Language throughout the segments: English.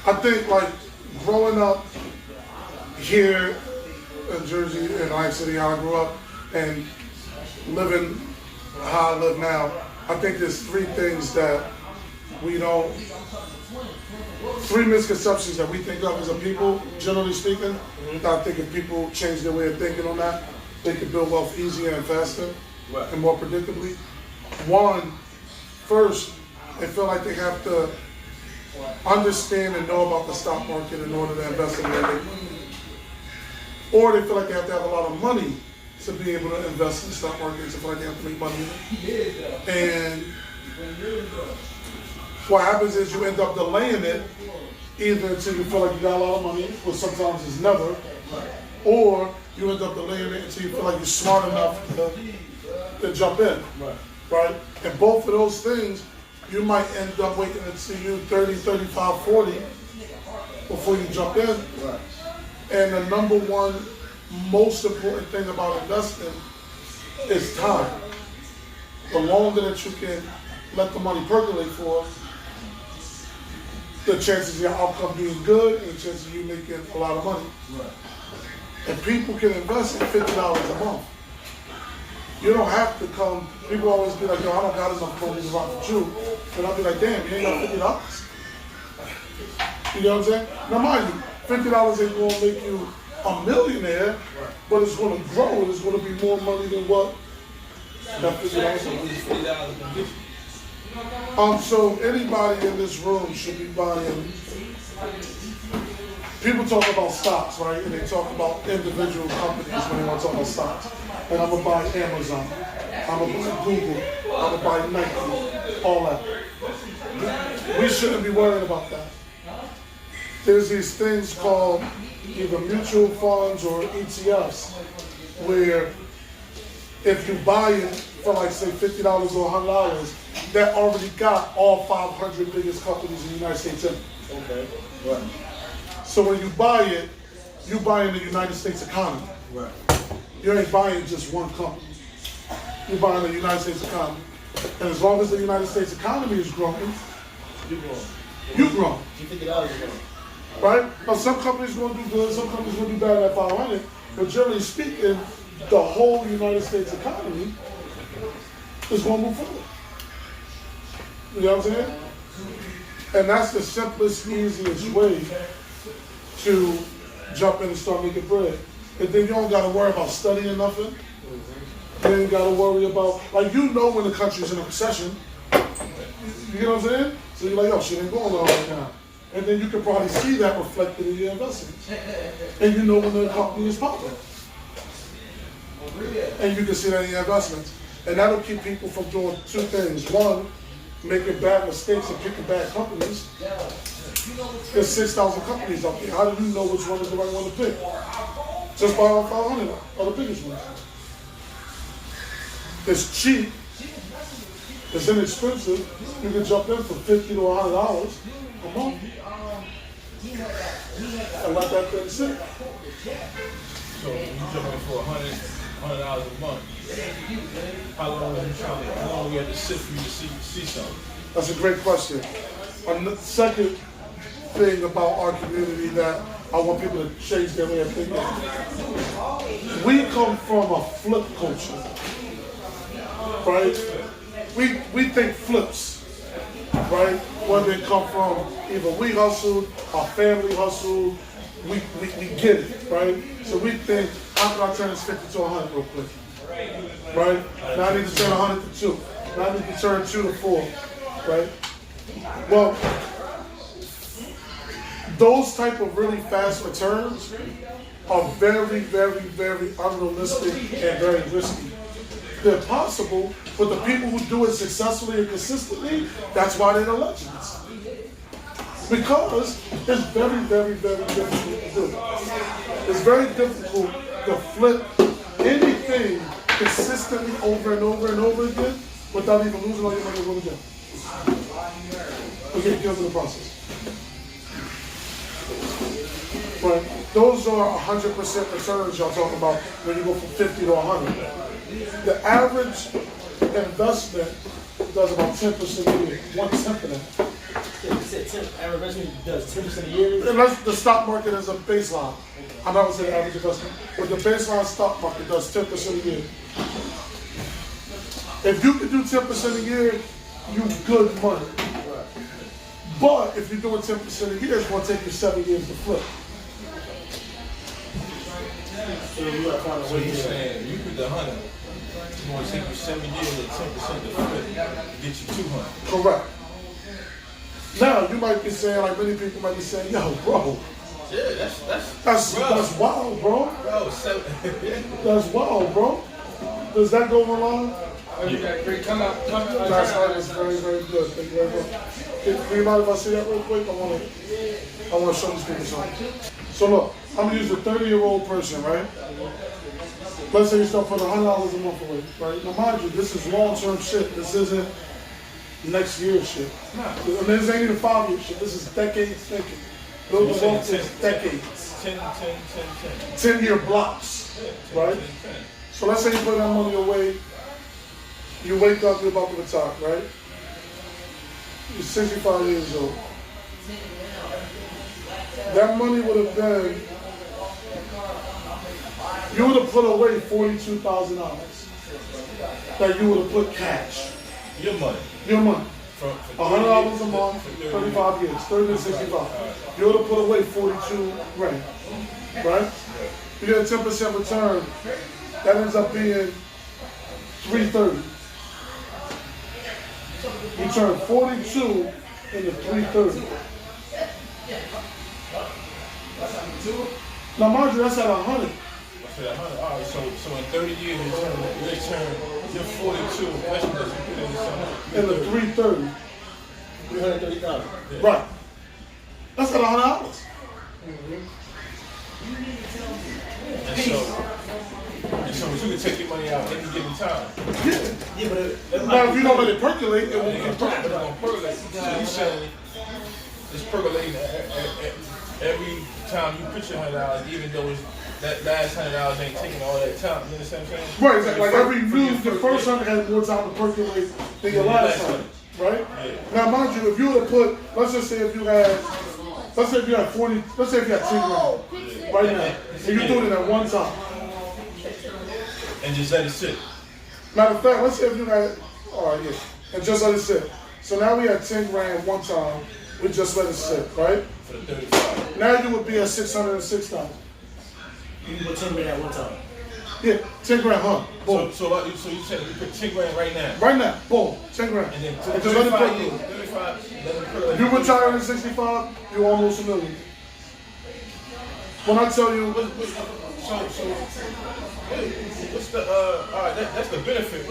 I think like growing up here in Jersey, in Atlantic City, how I grew up, and living how I live now, I think there's three things that we don't, three misconceptions that we think of as a people, generally speaking. That I think if people change their way of thinking on that, they can build wealth easier and faster and more predictably. One, first, they feel like they have to understand and know about the stock market in order to invest in it. Or they feel like they have to have a lot of money to be able to invest in the stock market. They feel like they have to make money in it. And what happens is you end up delaying it either until you feel like you got a lot of money, which sometimes is never, or you end up delaying it until you feel like you're smart enough to jump in, right? And both of those things, you might end up waiting until you're 30, 35, 40 before you jump in. And the number one most important thing about investing is time. The longer that you can let the money percolate for, the chances of your outcome being good and the chances of you making a lot of money. And people can invest in $50 a month. You don't have to come, people always be like, yo, I don't got enough money to rock with you. And I'll be like, damn, you ain't got $50. You know what I'm saying? Now mind you, $50 ain't gonna make you a millionaire, but it's gonna grow and it's gonna be more money than what that $50 is. So anybody in this room should be buying. People talk about stocks, right? And they talk about individual companies when they want to talk about stocks. And I'm gonna buy Amazon, I'm gonna buy Google, I'm gonna buy Nike, all that. We shouldn't be worried about that. There's these things called either mutual funds or ETFs, where if you buy it for like say $50 or $100, that already got all 500 biggest companies in the United States in it. Okay. Right. So when you buy it, you buy in the United States economy. Right. You ain't buying just one company. You're buying the United States economy. And as long as the United States economy is growing, You growing. you grow. You $50 growing. Right? Now some companies are gonna do good, some companies are gonna do bad at 500, but generally speaking, the whole United States economy is gonna move forward. You know what I'm saying? And that's the simplest, easiest way to jump in and start making bread. And then you don't gotta worry about studying nothing. You ain't gotta worry about, like, you know when the country's in a recession. You know what I'm saying? So you're like, oh, shit ain't going well right now. And then you can probably see that reflected in your investments. And you know when the company is popping. And you can see that in your investments. And that'll keep people from doing two things. One, making bad mistakes and picking bad companies. There's 6,000 companies out there. How do you know which one is the right one to pick? Just buy all 500 are the biggest ones. It's cheap. It's inexpensive. You can jump in for $50 to $100 a month and let that thing sit. So when you jump in for $100 a month, how long you have to sit for you to see something? That's a great question. And the second thing about our community that I want people to change their way of thinking. We come from a flip culture, right? We think flips, right? Whether it come from either we hustled, our family hustled, we get it, right? So we think, how can I turn this 50 to 100 real quick, right? Now I need to turn 100 to 2. Now I need to turn 2 to 4, right? Well, those type of really fast returns are very, very, very unrealistic and very risky. They're possible, but the people who do it successfully and consistently, that's why they're the legends. Because it's very, very, very difficult to do. It's very difficult to flip anything consistently over and over and over again without even losing all your money over again. We get killed in the process. But those are 100% returns y'all talking about when you go from 50 to 100. The average investment does about 10% a year, 1/10 of that. said 10, anniversary does 10% a year. Unless the stock market is a baseline. I'm not gonna say average investment, but the baseline stock market does 10% a year. If you can do 10% a year, you good money. But if you're doing 10% a year, it's gonna take you 7 years to flip. So you gotta find a So way you're to saying you put the 100, it's going to take you 7 years at 10% to flip to get you 200. Correct. Now you might be saying, like many people might be saying, yo, bro, Yeah, that's wild, bro. bro, 7. That's wild, bro. Does that go along? Come out. That's very, very good. Thank you very much. Do you mind if I see that real quick? I want to show these people something. So look, I'm gonna use a 30-year-old person, right? Let's say you start putting $100 a month away, right? Now mind you, this is long-term shit. This isn't next year shit. And this ain't even 5-year shit. This is decades thinking. Building wealth is decades. 10-year blocks, right? So let's say you put that money away. You wake up, you're about to retire, right? You're 65 years old. That money would have been, you would have put away $42,000 that you would have put cash. Your money. Your money. For $100 a month, 35 years, 30 to 65. You would have put away 42 grand, right? You get a 10% return, that ends up being 330. You turn 42 into 330. Now, mind you, that's at 100. All right, so in 30 years, you turn your 42 investments you put into something. In the 330. 330,000. Right. That's at $100. And so you can take your money out any given time. Yeah, but Now, if you don't let it percolate, it won't It's keep gonna percolating. percolate. So you saying it's percolating every time you put your $100, even though that last $100 ain't taking all that time. You understand what I'm saying? Right, exactly. Like every new, the first 100 has more time to percolate than your last 100, right? Now, mind you, if you would have put, let's just say if you had 40, let's say if you had 10 grand right now, and you're doing it at one time. And just let it sit. Matter of fact, let's say if you had, all right, yeah, and just let it sit. So now we had 10 grand one time, we just let it sit, right? For the 35. Now you would be at 606,000. you put 10 million at one time. Yeah, 10 grand, huh? Boom. So you said you put 10 grand right now. Right now, boom, 10 grand. And then And just let it 35 years, percolate. 35, let it percolate. If you retire at 65, you're almost $1 million. When I tell you, What's the all right? That's the benefit.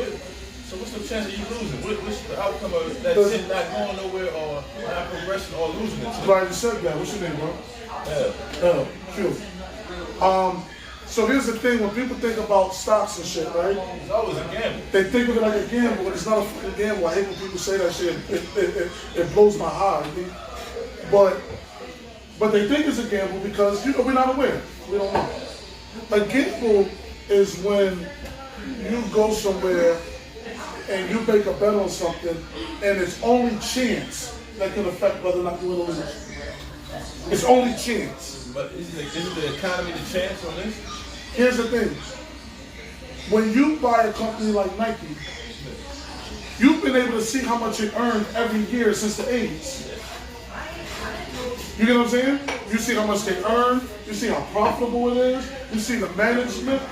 So what's the chance of you losing? What's the outcome of that shit not going nowhere or not progressing or losing it? Brian, you said that. What's your name, bro? Q. So here's the thing: when people think about stocks and shit, right? It's always a gamble. They think of it like a gamble, but it's not a fucking gamble. I hate when people say that shit. It blows my heart. But they think it's a gamble because we're not aware. We don't know. A gamble is when you go somewhere and you make a bet on something, and it's only chance that can affect whether or not you win or lose. It's only chance. But isn't the economy the chance on this? Here's the thing. When you buy a company like Nike, you've been able to see how much it earned every year since the 80s. You get what I'm saying? You see how much they earn. You see how profitable it is. You see the management.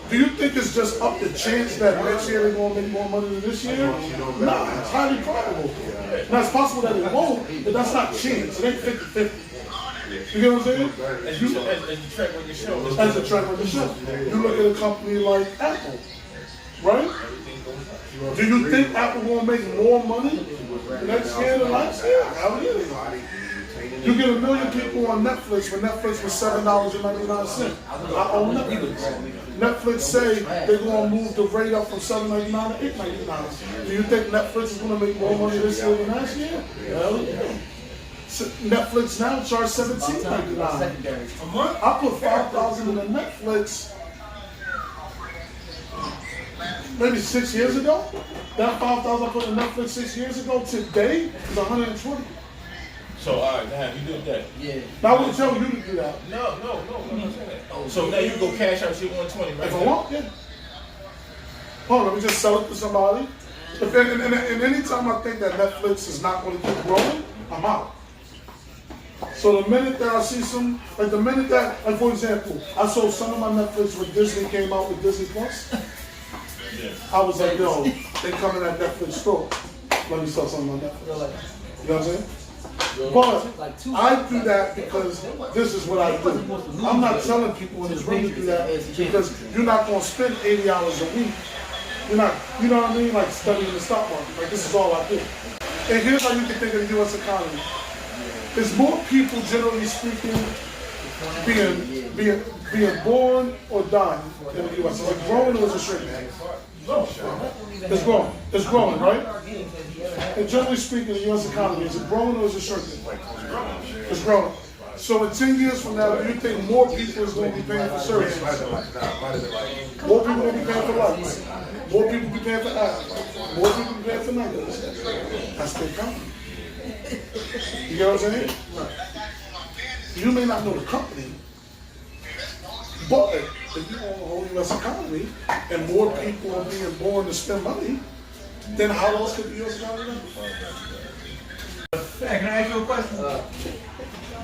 Do you think it's just up to chance that next year they're going to make more money than this year? Nah, it's highly probable. Now, it's possible that it won't, but that's not chance. It ain't 50-50. You get what I'm saying? As you track on your show. As a track record show. You look at a company like Apple, right? Do you think Apple will make more money next year than last year? Hell yeah. You get 1 million people on Netflix when Netflix was $7.99. I own Netflix. Netflix say they're going to move the rate up from $7.99 to $8.99. Do you think Netflix is going to make more money this year than last year? Hell yeah. So Netflix now charges $17.99 a month. I put $5,000 into Netflix maybe 6 years ago. That $5,000 I put in Netflix 6 years ago today is $120. So, all right, damn, you did that. Yeah. Now I would tell you to do that. No, I'm not saying that. So now you go cash out shit 120 right If I now. want, yeah. Hold on, let me just sell it to somebody. And anytime I think that Netflix is not going to keep growing, I'm out. So the minute that I see like for example, I saw some of my Netflix when Disney came out with Disney Plus. Yeah. I was like, yo, they come in that Netflix store. Let me sell something on Netflix. You know what I'm saying? But I do that because this is what I do. I'm not telling people in this room to do that because you're not going to spend 80 hours a week. You're not, you know what I mean? Like studying the stock market. Like this is all I do. And here's how you can think of the U.S. economy. There's more people, generally speaking, being born or dying in the U.S. Is it growing or is it shrinking? It's growing. It's growing, right? And generally speaking, the U.S. economy, is it growing or is it shrinking? It's growing. So in 10 years from now, do you think more people is going to be paying for services? More people will be paying for lights. More people will be paying for apps. More people will be paying for nuggets. That's the economy. You get what I'm saying? You may not know the company, but if you own the whole U.S. economy and more people are being born to spend money, then how else could the U.S. economy run? Hey, can I ask you a question?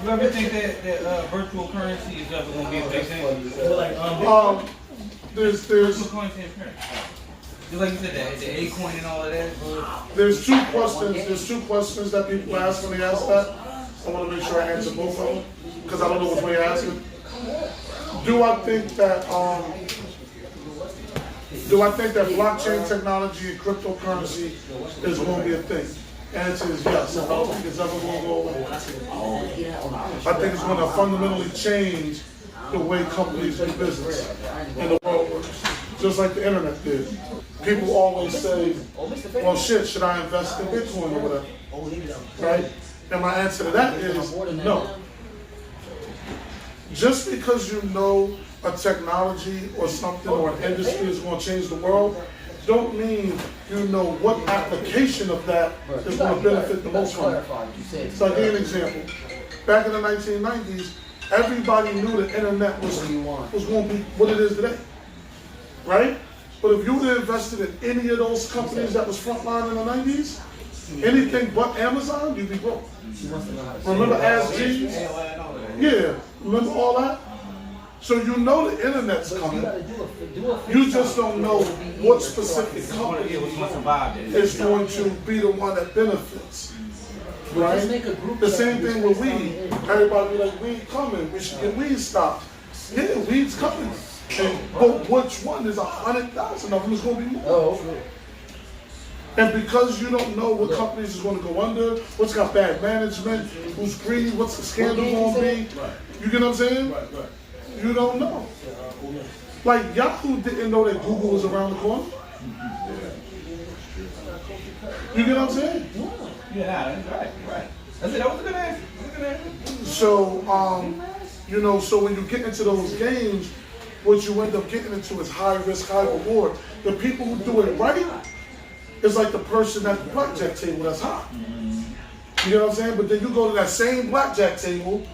You ever think that virtual currency is ever going to be a big thing? There's Virtual currency is currency. Just like you said, the A-coin and all of that. There's two questions. There's two questions that people ask when they ask that. I want to make sure I answer both of them because I don't know which way you're asking. Do I think that blockchain technology and cryptocurrency is going to be a thing? Answer is yes. I don't think it's ever going to go away. I think it's going to fundamentally change the way companies do business and the world works, just like the internet did. People always say, well, shit, should I invest in Bitcoin or whatever? Right? And my answer to that is no. Just because you know a technology or something or an industry is going to change the world, don't mean you know what application of that is going to benefit the most from it. So I'll give you an example. Back in the 1990s, everybody knew the internet was going to be what it is today, right? But if you would have invested in any of those companies that was frontline in the 90s, anything but Amazon, you'd be broke. Remember AskJeeves? Yeah, remember all that? So you know the internet's coming. You just don't know what specific company is going to be the one that benefits. Right? The same thing with weed. Everybody be like, weed coming. We should get weed stopped. Yeah, weed's coming. But which one? There's 100,000 of them. It's going to be more. And because you don't know what companies is going to go under, what's got bad management, who's greedy, what's the scandal going to be, you get what I'm saying? You don't know. Like Yahoo didn't know that Google was around the corner. You get what I'm saying? Yeah, right. I said that was a good answer. So, you know, so when you get into those games, what you end up getting into is high risk, high reward. The people who do it right is like the person at the blackjack table that's hot. You know what I'm saying? But then you go to that same blackjack table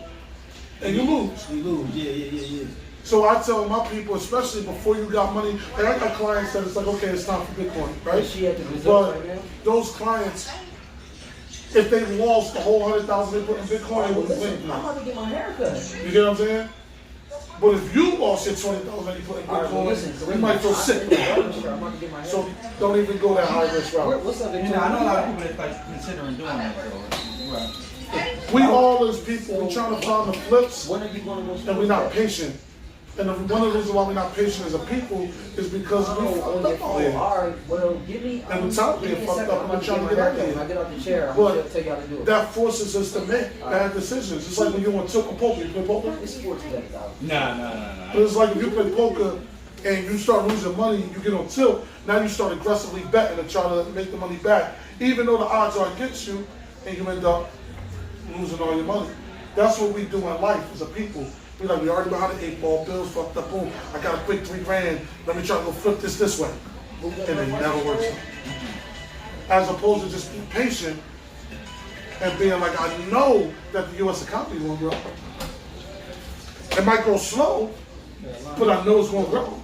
and you lose. You lose, yeah. So I tell my people, especially before you got money, like I got clients that it's like, okay, it's time for Bitcoin, right? But those clients, if they lost the whole 100,000 they put in Bitcoin, they wouldn't win. I'm about to get my haircut. You get what I'm saying? But if you lost your 20,000 that you put in Bitcoin, you might feel sick. So don't even go that high risk route. What's up, I know a lot of people that's like considering doing that though. Right. We all as people, we trying to find the flips, When are you going to go? and we're not patient. And one of the reasons why we're not patient as a people is because we fucked up all here. Alright, well, give me. And we're tired of being fucked up and we're trying to get out of When I here. get out the chair, I'm going to But tell you how to do it. that forces us to make bad decisions. It's like when you want to tilt a poker, you play poker? It's sports bet, though. Nah. But it's like if you play poker and you start losing money, you get on tilt, now you start aggressively betting to try to make the money back, even though the odds are against you, and you end up losing all your money. That's what we do in life as a people. We like, we already behind the 8 ball, bills fucked up, boom, I got a quick $3 grand, let me try to go flip this way. And it never works. As opposed to just be patient and being like, I know that the U.S. economy is going to grow. It might grow slow, but I know it's going to grow.